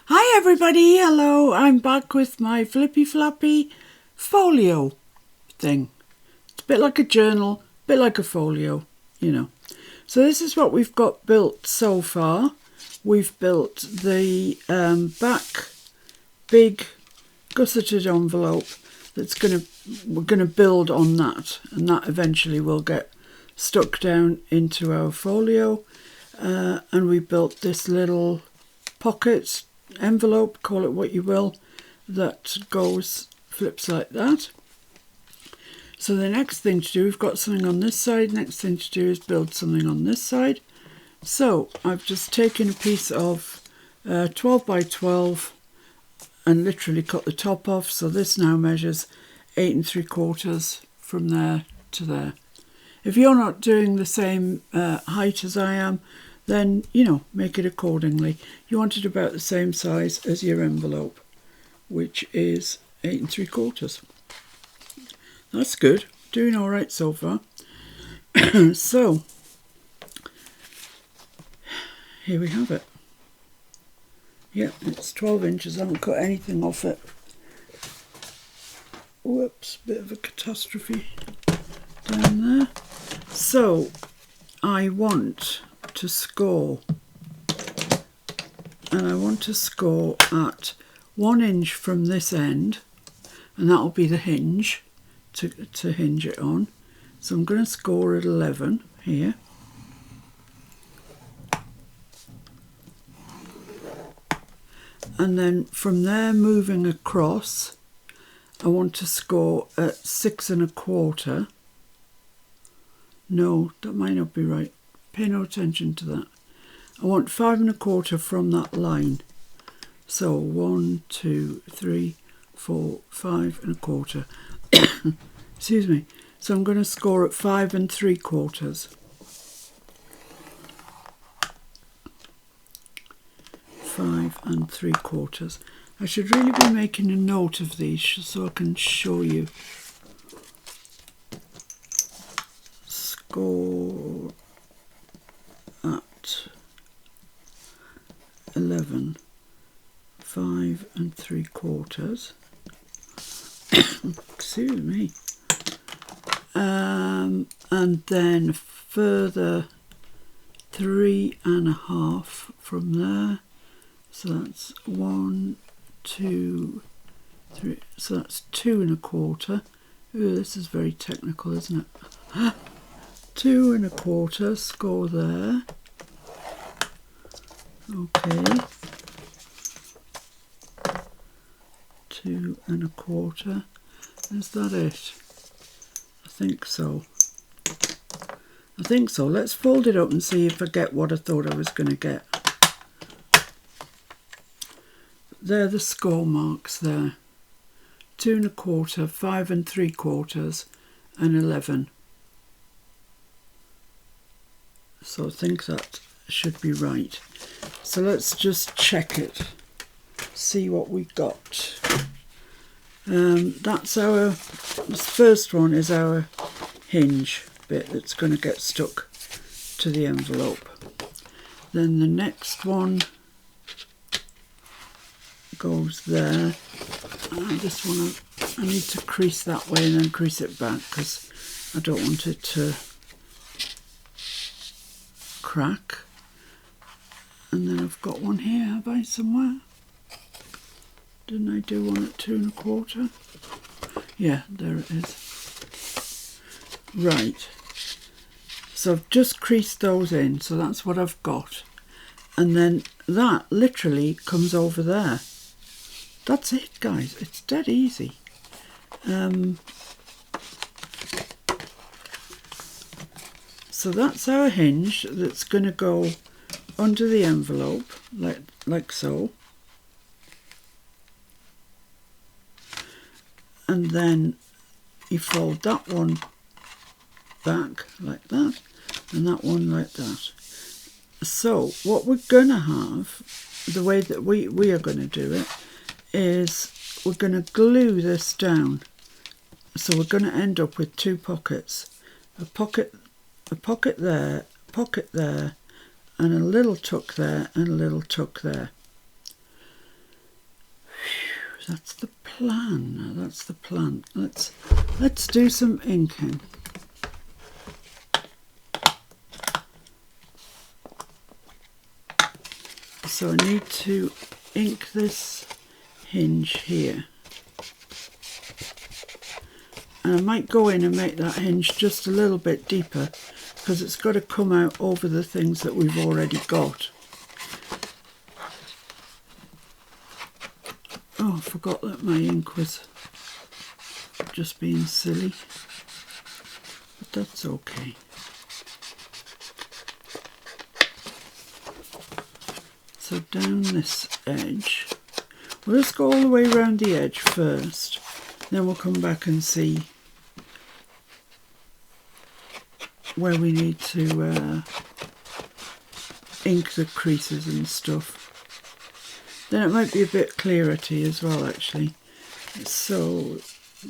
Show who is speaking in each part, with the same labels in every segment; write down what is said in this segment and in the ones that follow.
Speaker 1: Hi everybody, hello, I'm back with my flippy flappy folio thing. It's a bit like a journal, a bit like a folio, you know. So this is what we've got built so far. We've built the back big gusseted envelope we're gonna build on that, and that eventually will get stuck down into our folio. And we built this little pocket envelope, call it what you will, that flips like that. So the next thing to do, we've got something on this side, next thing to do is build something on this side. So I've just taken a piece of 12 by 12 and literally cut the top off, so this now measures 8 3/4 from there to there. If you're not doing the same height as I am, then, you know, make it accordingly. You want it about the same size as your envelope, which is 8 3/4. That's good. Doing all right so far. So, here we have it. Yep, it's 12 inches. I haven't cut anything off it. Whoops, bit of a catastrophe down there. So, I want to score, and I want to score at 1 inch from this end, and that'll be the hinge to hinge it on. So I'm going to score at 11 here. And then from there moving across, I want to score at 6 1/4. No, that might not be right. Pay no attention to that. I want 5 1/4 from that line. So 1, 2, 3, 4, 5 1/4. Excuse me. So I'm going to score at 5 3/4. 5 3/4. I should really be making a note of these so I can show you. Score at 11, 5 3/4. Excuse me. And then further 3 1/2 from there. So that's 1, 2, 3. So that's 2 1/4. Ooh, this is very technical, isn't it? 2 1/4, score there. Okay. 2 1/4. Is that it? I think so. I think so. Let's fold it up and see if I get what I thought I was going to get. They're the score marks there. 2 1/4, 5 3/4, and 11. So I think that should be right. So let's just check it. See what we got. That's this first one is our hinge bit that's going to get stuck to the envelope. Then the next one goes there. This one I need to crease that way and then crease it back because I don't want it to crack. And then I've got one here, have I, somewhere? Didn't I do one at 2 1/4? Yeah, there it is. Right. So I've just creased those in, so that's what I've got. And then that literally comes over there. That's it, guys. It's dead easy. So that's our hinge that's going to go under the envelope, like so. And then you fold that one back like that, and that one like that. So what we're going to have, the way that we are going to do it, is we're going to glue this down. So we're going to end up with 2 pockets. A pocket there, and a little tuck there, and a little tuck there. That's the plan. That's the plan. Let's do some inking. So I need to ink this hinge here. And I might go in and make that hinge just a little bit deeper because it's got to come out over the things that we've already got. Oh, I forgot that my ink was just being silly, but that's okay. So down this edge, we'll just go all the way around the edge first, then we'll come back and see where we need to ink the creases and stuff. Then it might be a bit clearer to you as well, actually. So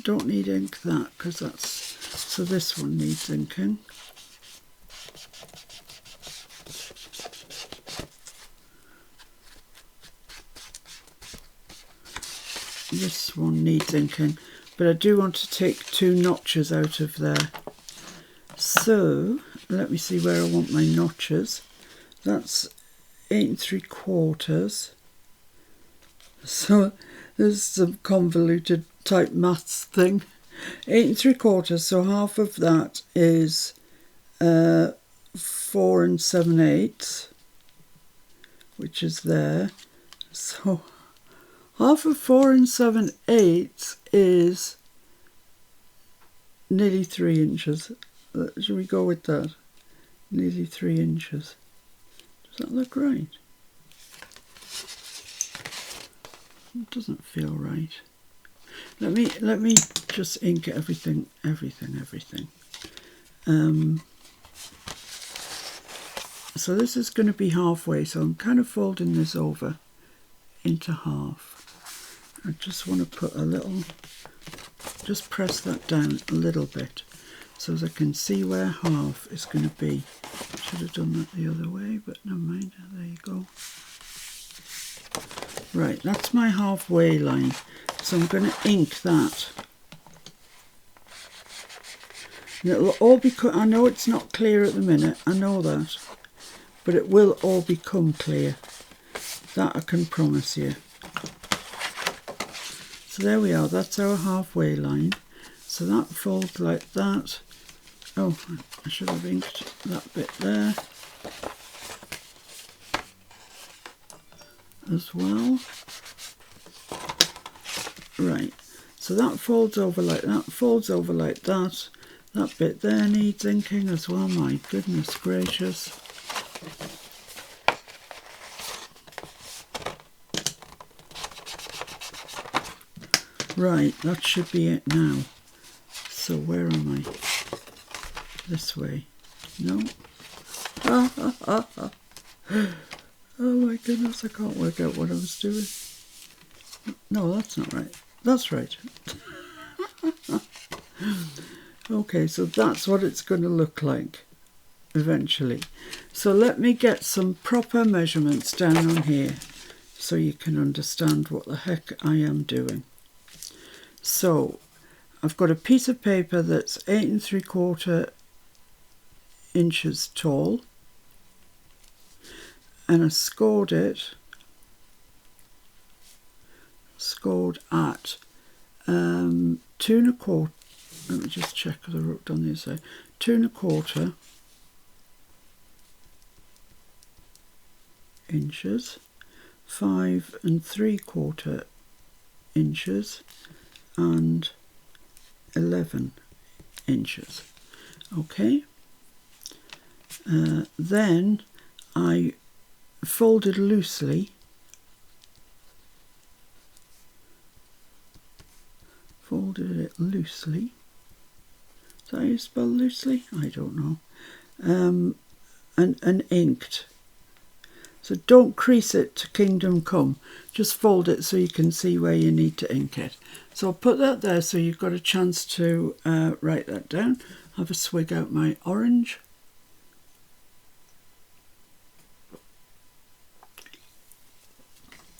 Speaker 1: don't need ink that because that's, so this one needs inking. This one needs inking, but I do want to take 2 notches out of there. So let me see where I want my notches. That's 8 3/4. So there's some convoluted type maths thing. 8 3/4, so half of that is 4 7/8, which is there. So half of 4 7/8 is nearly 3 inches. Should we go with that? Nearly 3 inches. Does that look right? It doesn't feel right. Let me just ink everything. So this is going to be halfway, so I'm kind of folding this over into half. I just want to put a little, just press that down a little bit so as I can see where half is going to be. Should have done that the other way, but never mind. There you go. Right, that's my halfway line. So I'm going to ink that. And it'll all become, I know it's not clear at the minute, I know that, but it will all become clear. That I can promise you. So there we are, that's our halfway line. So that folds like that. Oh, I should have inked that bit there as well. Right, so that folds over like that, folds over like that. That bit there needs inking as well, my goodness gracious. Right, that should be it now. So where am I? This way. No? Oh my goodness, I can't work out what I was doing. No, that's not right. That's right. Okay, so that's what it's going to look like eventually. So let me get some proper measurements down on here so you can understand what the heck I am doing. So I've got a piece of paper that's 8 3/4 inches tall, and I scored it. Scored at 2 1/4. Let me just check because I wrote on the other side. 2 1/4 inches, 5 3/4 inches, and 11 inches. Okay. Then I folded loosely. Folded it loosely. Is that how you spell loosely? I don't know. And inked. So don't crease it to kingdom come. Just fold it so you can see where you need to ink it. So I'll put that there so you've got a chance to write that down. Have a swig out my orange.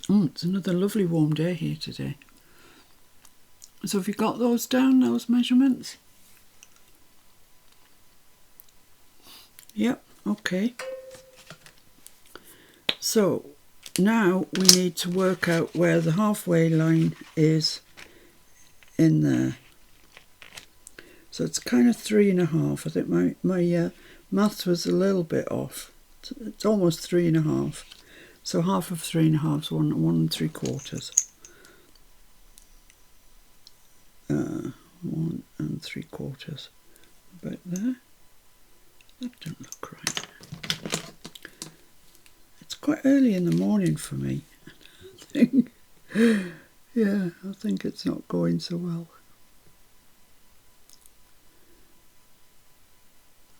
Speaker 1: It's another lovely warm day here today. So have you got those down, those measurements? Yep, okay. So now we need to work out where the halfway line is in there. So it's kind of 3.5. I think my maths was a little bit off. It's almost 3.5. So half of 3.5 is 1 3/4. 1 3/4. About there. That don't look right. It's quite early in the morning for me. I think. Yeah, I think it's not going so well.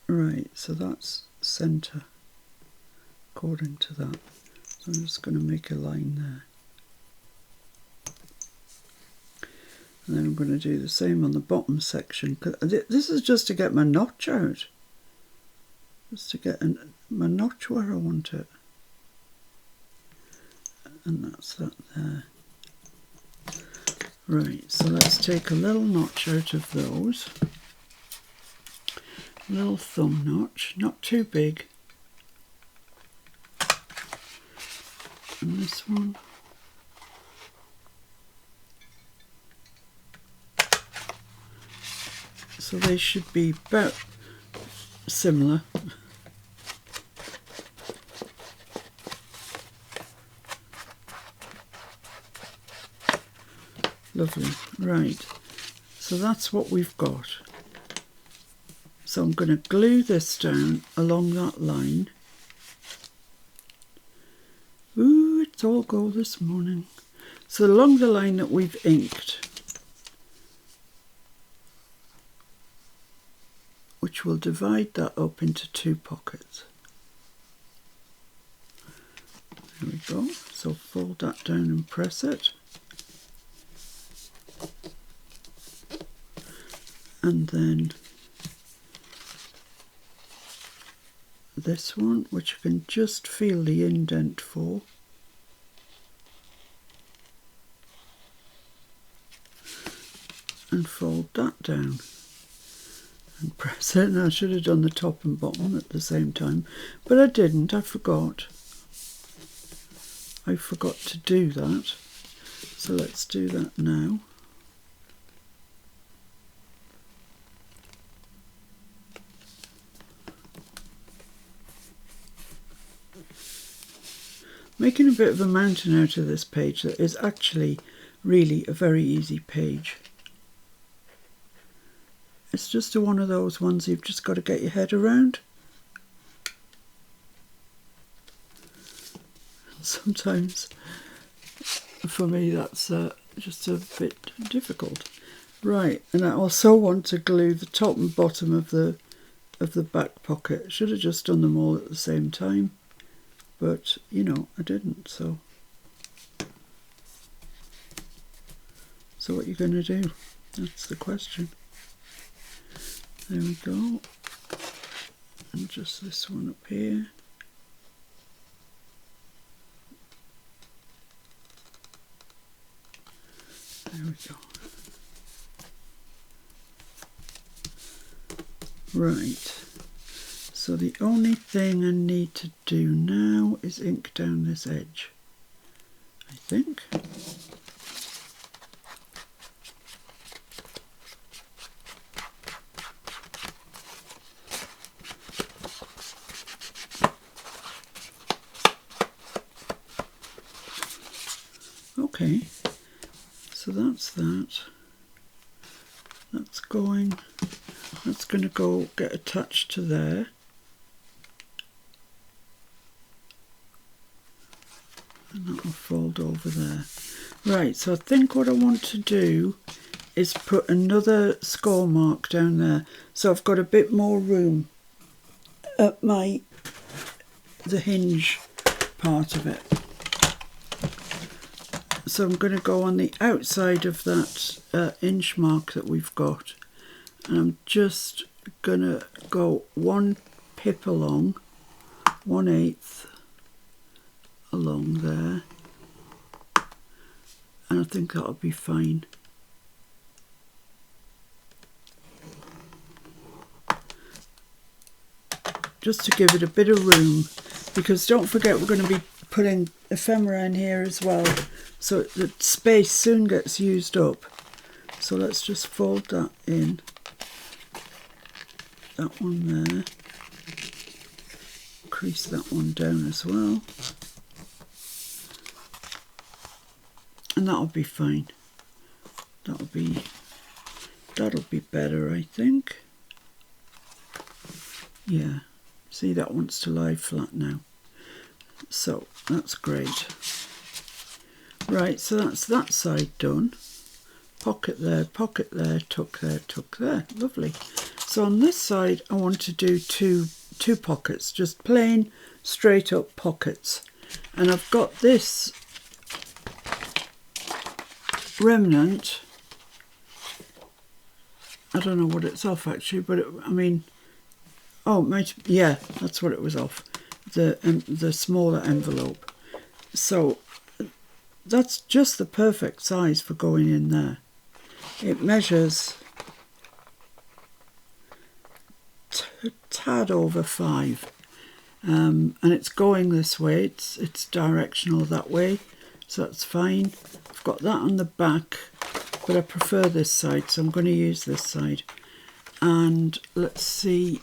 Speaker 1: Right, so that's centre, according to that. So I'm just going to make a line there. And then I'm going to do the same on the bottom section. This is just to get my notch out. Just to get my notch where I want it. And that's that there. Right, so let's take a little notch out of those. A little thumb notch, not too big. And this one. So they should be about similar. Lovely. Right, so that's what we've got. So I'm going to glue this down along that line. Ooh, it's all gold this morning. So along the line that we've inked, which will divide that up into 2 pockets. There we go. So fold that down and press it. And then this one, which I can just feel the indent for. And fold that down and press it. And I should have done the top and bottom at the same time, but I didn't. I forgot to do that. So let's do that now. Making a bit of a mountain out of this page that is actually really a very easy page. It's just one of those ones you've just got to get your head around. Sometimes, for me, that's just a bit difficult. Right, and I also want to glue the top and bottom of the back pocket. Should have just done them all at the same time, but you know, I didn't. So what are you going to do? That's the question. There we go. And just this one up here. There we go. Right. So the only thing I need to do now is ink down this edge, I think. Okay, so that's that. That's going to go get attached to there. And that will fold over there. Right, so I think what I want to do is put another score mark down there. So I've got a bit more room at the hinge part of it. So I'm going to go on the outside of that inch mark that we've got, and I'm just going to go 1 pip along, 1/8 along there, and I think that'll be fine. just to give it a bit of room, because don't forget we're going to be putting ephemera in here as well, so the space soon gets used up. So let's just fold that in, that one there, crease that one down as well, and that'll be fine. That'll be better, I think. Yeah, see, that wants to lie flat now, so that's great. Right, so that's that side done. Pocket there, tuck there, tuck there. Lovely. So on this side I want to do two pockets, just plain straight up pockets, and I've got this remnant. I don't know what it's off actually, but I mean, oh, yeah, that's what it was off, the smaller envelope. So that's just the perfect size for going in there. It measures a tad over 5, and it's going this way. It's directional that way, so that's fine. I've got that on the back, but I prefer this side, so I'm going to use this side. And let's see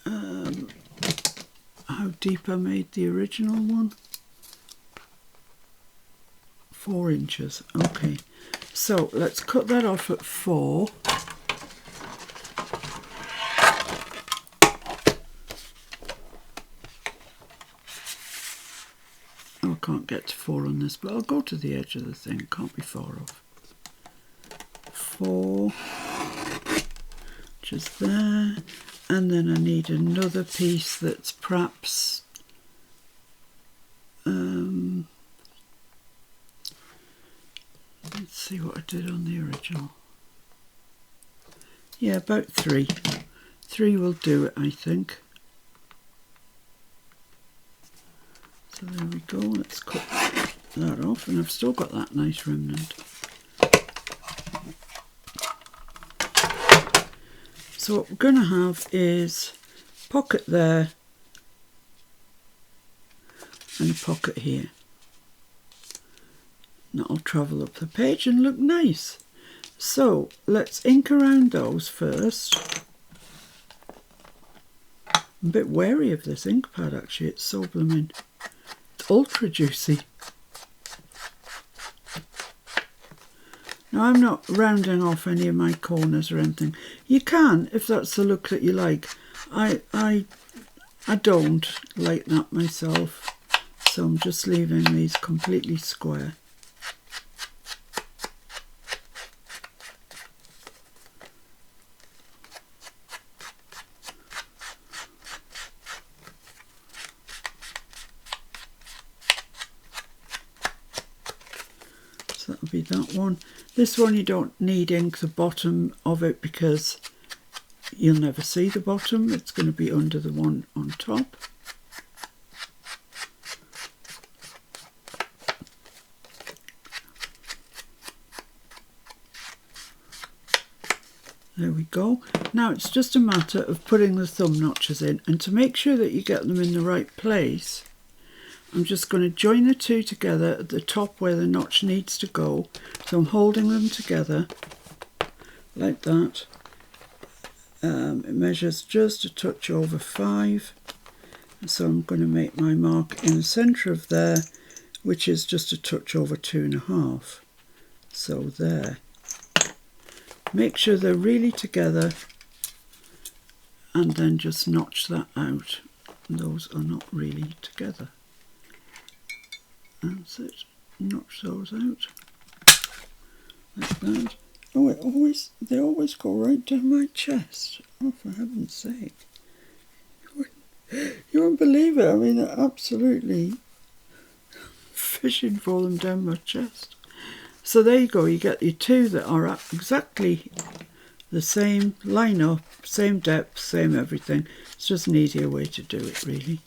Speaker 1: how deep I made the original one. 4 inches. Okay, so let's cut that off at 4. Oh, I can't get to 4 on this, but I'll go to the edge of the thing. Can't be far off. 4, just there, and then I need another piece that's perhaps let's see what I did on the original. Yeah, about 3. 3 will do it, I think. So there we go. Let's cut that off, and I've still got that nice remnant. So what we're going to have is pocket there and a pocket here. And that'll travel up the page and look nice. So let's ink around those first. I'm a bit wary of this ink pad actually, it's so blooming, it's ultra juicy. Now I'm not rounding off any of my corners or anything. You can if that's the look that you like. I don't like that myself, so I'm just leaving these completely square. So that'll be that one. This one you don't need ink the bottom of it because you'll never see the bottom. It's going to be under the one on top. There we go. Now it's just a matter of putting the thumb notches in, and to make sure that you get them in the right place, I'm just going to join the two together at the top where the notch needs to go. So I'm holding them together like that. It measures just a touch over 5. So I'm going to make my mark in the centre of there, which is just a touch over 2.5. So there. Make sure they're really together and then just notch that out. Those are not really together. That's it. Notch those out like that. Oh, they always go right down my chest. Oh, for heaven's sake! You wouldn't believe it. I mean, they're absolutely fishing for them down my chest. So there you go. You get your two that are exactly the same, line up, same depth, same everything. It's just an easier way to do it, really.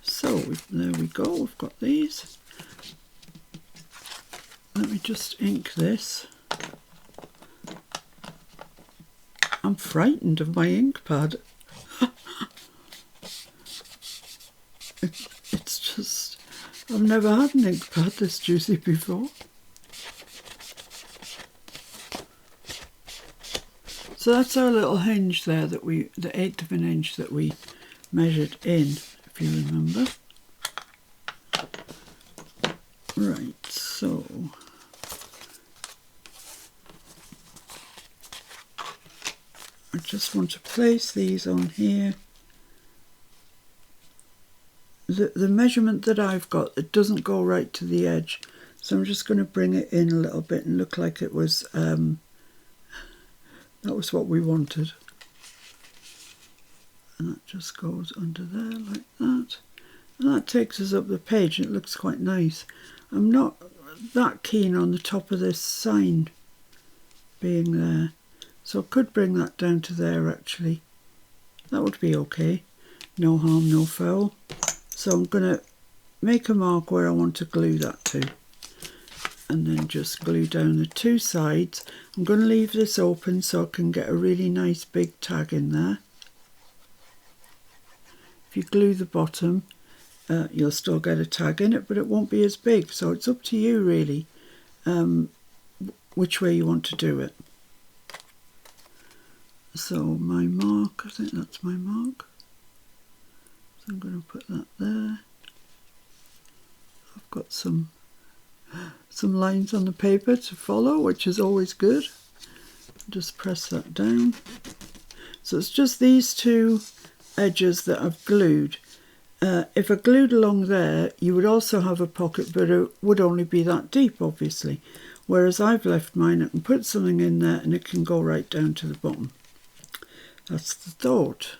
Speaker 1: So there we go, we've got these. Let me just ink this. I'm frightened of my ink pad. It's just, I've never had an ink pad this juicy before. So that's our little hinge there that the 1/8 of an inch that we measured in, if you remember. Right, so I just want to place these on here. The measurement that I've got, it doesn't go right to the edge, so I'm just going to bring it in a little bit and look like it was that was what we wanted. And that just goes under there like that. And that takes us up the page. It looks quite nice. I'm not that keen on the top of this sign being there, so I could bring that down to there actually. That would be okay. No harm, no foul. So I'm going to make a mark where I want to glue that to. And then just glue down the 2 sides. I'm going to leave this open so I can get a really nice big tag in there. If you glue the bottom, you'll still get a tag in it, but it won't be as big. So it's up to you really which way you want to do it. So my mark, I think that's my mark. So I'm going to put that there. I've got some lines on the paper to follow, which is always good. Just press that down. So it's just these 2 edges that I've glued. If I glued along there, you would also have a pocket, but it would only be that deep, obviously. Whereas I've left mine, I can put something in there and it can go right down to the bottom. That's the thought.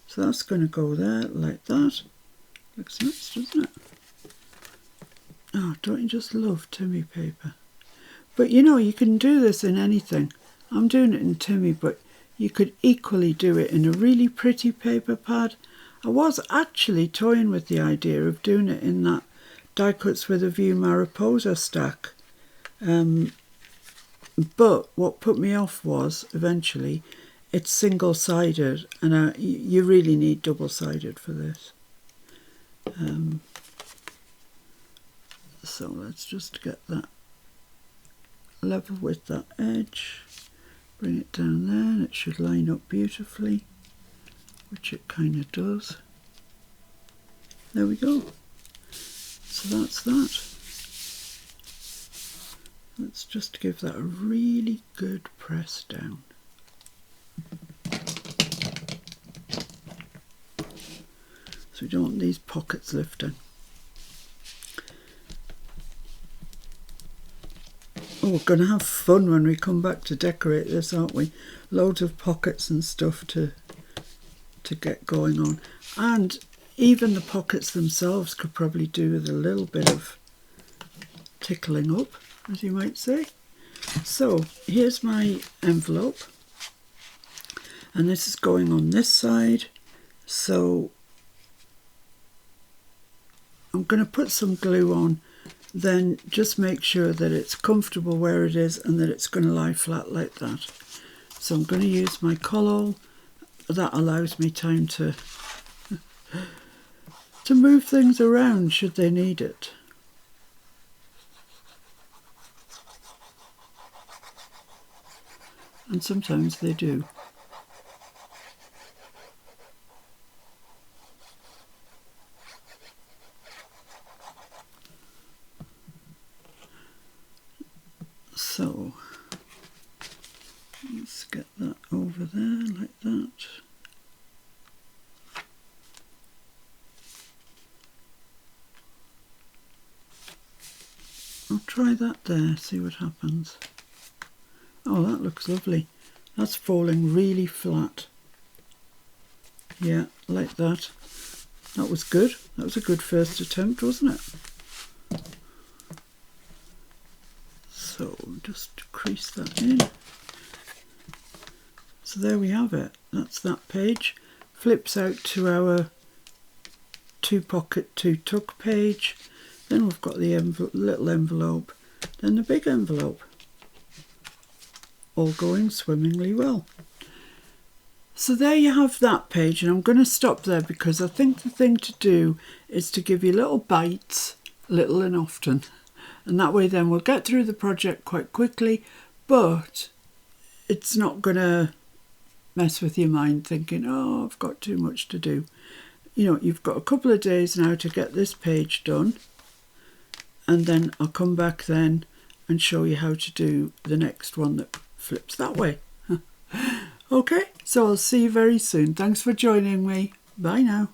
Speaker 1: So that's going to go there like that. Looks nice, doesn't it? Oh, don't you just love Timmy paper? But you know, you can do this in anything. I'm doing it in Timmy, but you could equally do it in a really pretty paper pad. I was actually toying with the idea of doing it in that Die Cuts with a View Mariposa stack. But what put me off was, eventually, it's single-sided, and you really need double-sided for this. So let's just get that level with that edge, bring it down there, and it should line up beautifully, which it kind of does. There we go. So that's that. Let's just give that a really good press down. So we don't want these pockets lifting. Oh, we're going to have fun when we come back to decorate this, aren't we? Loads of pockets and stuff to get going on. And even the pockets themselves could probably do with a little bit of tickling up, as you might say. So here's my envelope. And this is going on this side. So I'm going to put some glue on. Then just make sure that it's comfortable where it is and that it's going to lie flat like that. So I'm going to use my Collol. That allows me time to move things around should they need it. And sometimes they do. So let's get that over there like that. I'll try that there, see what happens. Oh, that looks lovely. That's falling really flat. Yeah, like that. That was good. That was a good first attempt, wasn't it? So just crease that in. So there we have it. That's that page. Flips out to our 2-pocket, 2-tuck page. Then we've got the little envelope. Then the big envelope. all going swimmingly well. So there you have that page, and I'm going to stop there because I think the thing to do is to give you little bites, little and often. And that way then we'll get through the project quite quickly, but it's not going to mess with your mind thinking, oh, I've got too much to do. You know, you've got a couple of days now to get this page done, and then I'll come back then and show you how to do the next one that flips that way. Okay, so I'll see you very soon. Thanks for joining me. Bye now.